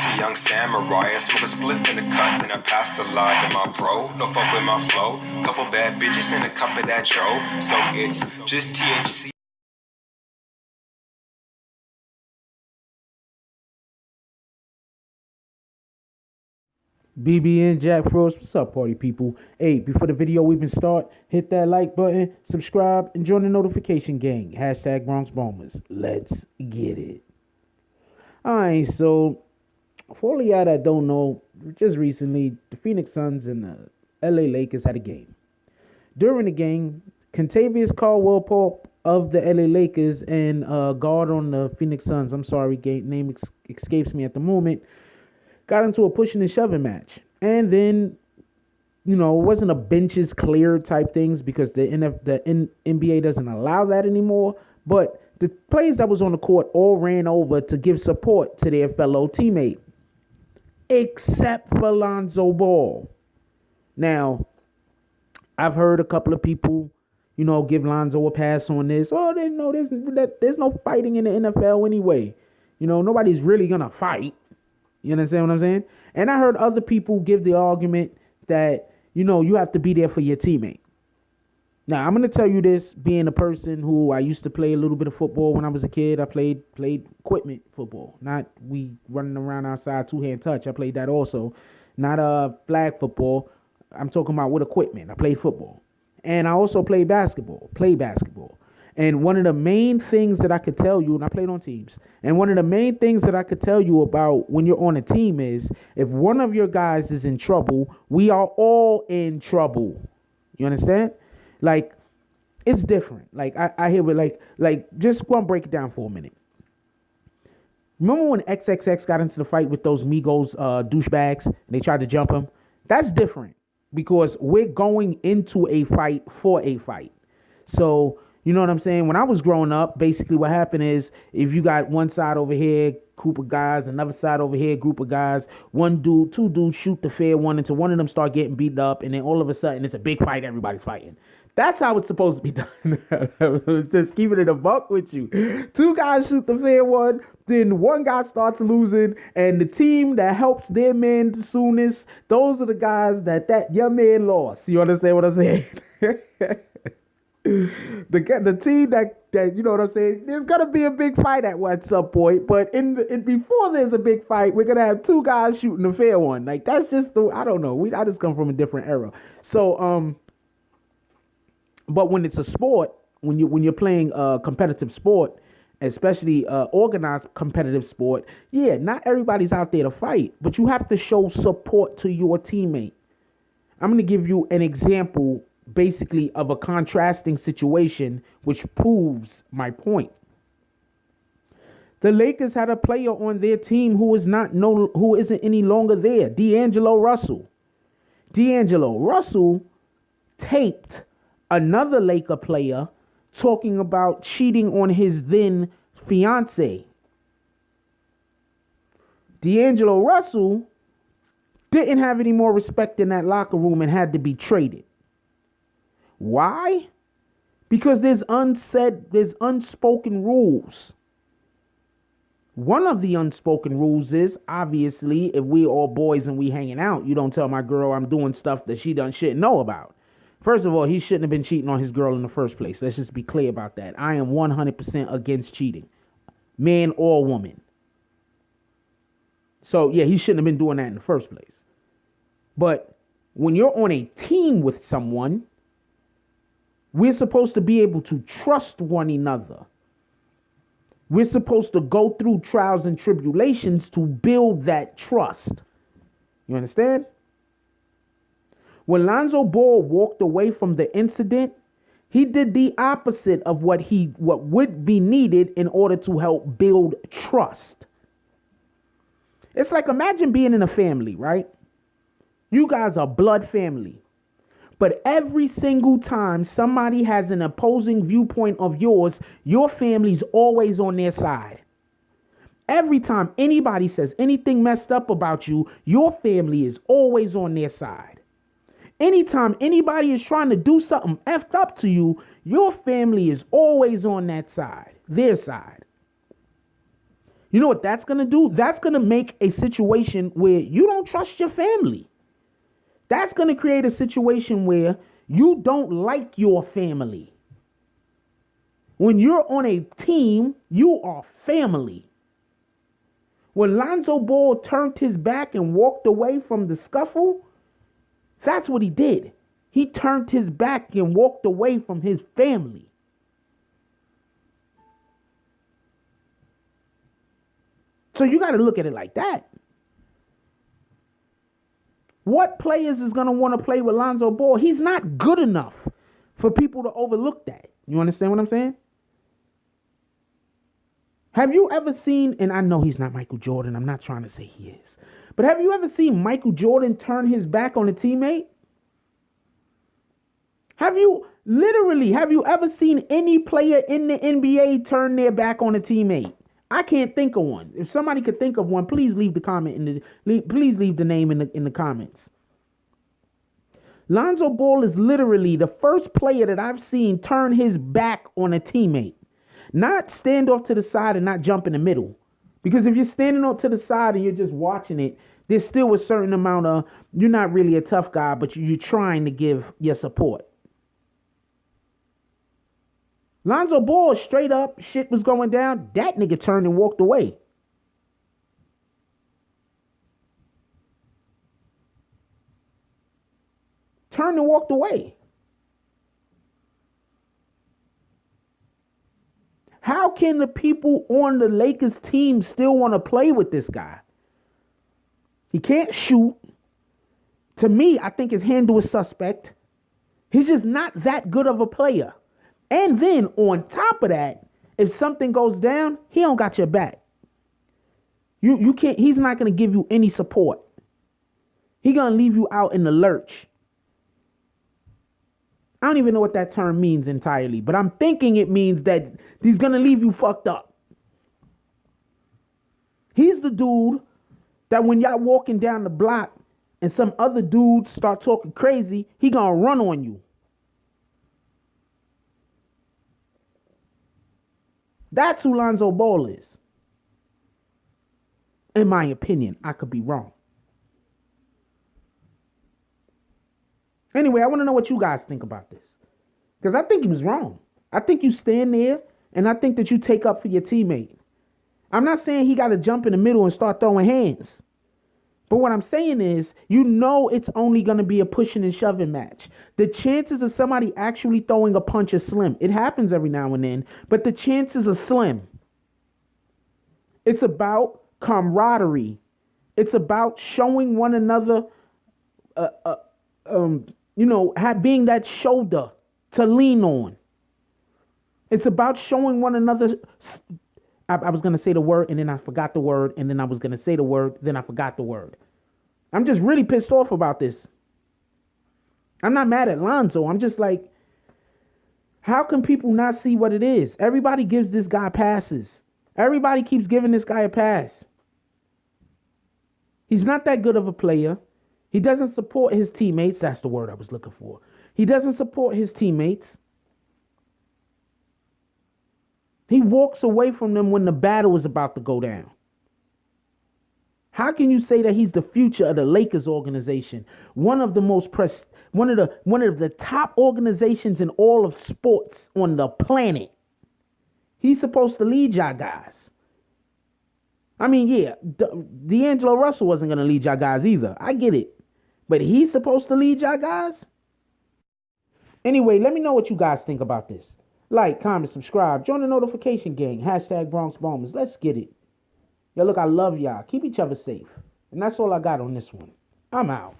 Just a young samurai. I smoke a spliff in a cup and I pass a lie to my bro. No fuck with my flow. Couple bad bitches and a cup of that tro. So it's just THC. BBN Jack Frost, what's up, party people? Hey, before the video even start, hit that like button, subscribe, and join the notification gang. Hashtag Bronx Bombers. Let's get it. Alright, so for all of y'all that don't know, just recently, the Phoenix Suns and the LA Lakers had a game. During the game, Kentavious Caldwell-Pope of the LA Lakers and guard on the Phoenix Suns, I'm sorry, name escapes me at the moment, got into a pushing and shoving match. And then, it wasn't a benches clear type things because the NBA doesn't allow that anymore. But the players that was on the court all ran over to give support to their fellow teammate, except for Lonzo Ball. Now, I've heard a couple of people, give Lonzo a pass on this. Oh, there's no fighting in the NFL anyway. Nobody's really going to fight. You understand what I'm saying? And I heard other people give the argument that, you have to be there for your teammate. Now, I'm going to tell you this, being a person who I used to play a little bit of football when I was a kid. I played equipment football, not we running around outside two-hand touch. I played that also. Not flag football. I'm talking about with equipment. I played football. And I also played basketball. And one of the main things that I could tell you, and I played on teams, and one of the main things that I could tell you about when you're on a team is if one of your guys is in trouble, we are all in trouble. You understand? Like, it's different. Like, I hear it like just go and break it down for a minute. Remember when XXX got into the fight with those Migos douchebags and they tried to jump him? That's different because we're going into a fight for a fight. So, you know what I'm saying? When I was growing up, basically what happened is if you got one side over here, group of guys, another side over here, group of guys, one dude, two dudes shoot the fair one until one of them start getting beat up, and then all of a sudden it's a big fight, everybody's fighting. That's how it's supposed to be done. Just keeping it a buck with you. Two guys shoot the fair one, then one guy starts losing, and the team that helps their man the soonest, those are the guys that your man lost. You understand what I'm saying? The team that you know what I'm saying, there's gonna be a big fight at some point, but before there's a big fight, we're gonna have two guys shooting a fair one. Like, that's just I don't know. I just come from a different era. So but when it's a sport, when you're playing a competitive sport, especially organized competitive sport, yeah, not everybody's out there to fight, but you have to show support to your teammate. I'm gonna give you an example basically of a contrasting situation which proves my point. The Lakers had a player on their team who isn't any longer there, LiAngelo Russell. LiAngelo Russell taped another Laker player talking about cheating on his then fiance. LiAngelo Russell didn't have any more respect in that locker room and had to be traded. Why? Because there's unspoken rules. One of the unspoken rules is, obviously, if we all boys and we hanging out, you don't tell my girl I'm doing stuff that she shouldn't know about. First of all, he shouldn't have been cheating on his girl in the first place. Let's just be clear about that. I am 100% against cheating, man or woman. So, yeah, he shouldn't have been doing that in the first place. But when you're on a team with someone, we're supposed to be able to trust one another. We're supposed to go through trials and tribulations to build that trust. You understand? When Lonzo Ball walked away from the incident, he did the opposite of what would be needed in order to help build trust. It's like, imagine being in a family, right? You guys are blood family. But every single time somebody has an opposing viewpoint of yours, your family's always on their side. Every time anybody says anything messed up about you, your family is always on their side. Anytime anybody is trying to do something effed up to you, your family is always on that side, their side. You know what that's going to do? That's going to make a situation where you don't trust your family. That's going to create a situation where you don't like your family. When you're on a team, you are family. When Lonzo Ball turned his back and walked away from the scuffle, that's what he did. He turned his back and walked away from his family. So you got to look at it like that. What players is going to want to play with Lonzo Ball? He's not good enough for people to overlook that. You understand what I'm saying? Have you ever seen, and I know he's not Michael Jordan, I'm not trying to say he is, but have you ever seen Michael Jordan turn his back on a teammate? Have you ever seen any player in the NBA turn their back on a teammate? I can't think of one. If somebody could think of one, please leave the comment please leave the name in the comments. Lonzo Ball is literally the first player that I've seen turn his back on a teammate. Not stand off to the side and not jump in the middle. Because if you're standing off to the side and you're just watching it, there's still a certain amount of, you're not really a tough guy, but you're trying to give your support. Lonzo Ball, straight up, shit was going down. That nigga turned and walked away. Turned and walked away. How can the people on the Lakers team still want to play with this guy? He can't shoot. To me, I think his handle is suspect. He's just not that good of a player. And then on top of that, if something goes down, he don't got your back. You can't, he's not going to give you any support. He's going to leave you out in the lurch. I don't even know what that term means entirely, but I'm thinking it means that he's going to leave you fucked up. He's the dude that when y'all walking down the block and some other dudes start talking crazy, he going to run on you. That's who Lonzo Ball is. In my opinion, I could be wrong. Anyway, I want to know what you guys think about this. Because I think he was wrong. I think you stand there, and I think that you take up for your teammate. I'm not saying he got to jump in the middle and start throwing hands. But what I'm saying is, you know it's only going to be a pushing and shoving match. The chances of somebody actually throwing a punch is slim. It happens every now and then, but the chances are slim. It's about camaraderie. It's about showing one another, being that shoulder to lean on. It's about showing one another. I was going to say the word, and then I forgot the word, and then I was going to say the word, then I forgot the word. I'm just really pissed off about this. I'm not mad at Lonzo. I'm just like, how can people not see what it is? Everybody gives this guy passes. Everybody keeps giving this guy a pass. He's not that good of a player. He doesn't support his teammates. That's the word I was looking for. He doesn't support his teammates. He walks away from them when the battle is about to go down. How can you say that he's the future of the Lakers organization? One of the top organizations in all of sports on the planet. He's supposed to lead y'all guys. I mean, yeah, LiAngelo Russell wasn't going to lead y'all guys either. I get it. But he's supposed to lead y'all guys? Anyway, let me know what you guys think about this. Like, comment, subscribe, join the notification gang. Hashtag Bronx Bombers. Let's get it. Yo, look, I love y'all. Keep each other safe. And that's all I got on this one. I'm out.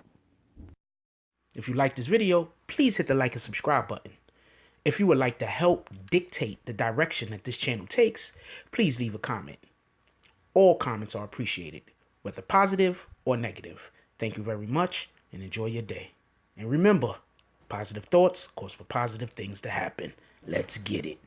If you like this video, please hit the like and subscribe button. If you would like to help dictate the direction that this channel takes, please leave a comment. All comments are appreciated, whether positive or negative. Thank you very much and enjoy your day. And remember, positive thoughts cause for positive things to happen. Let's get it.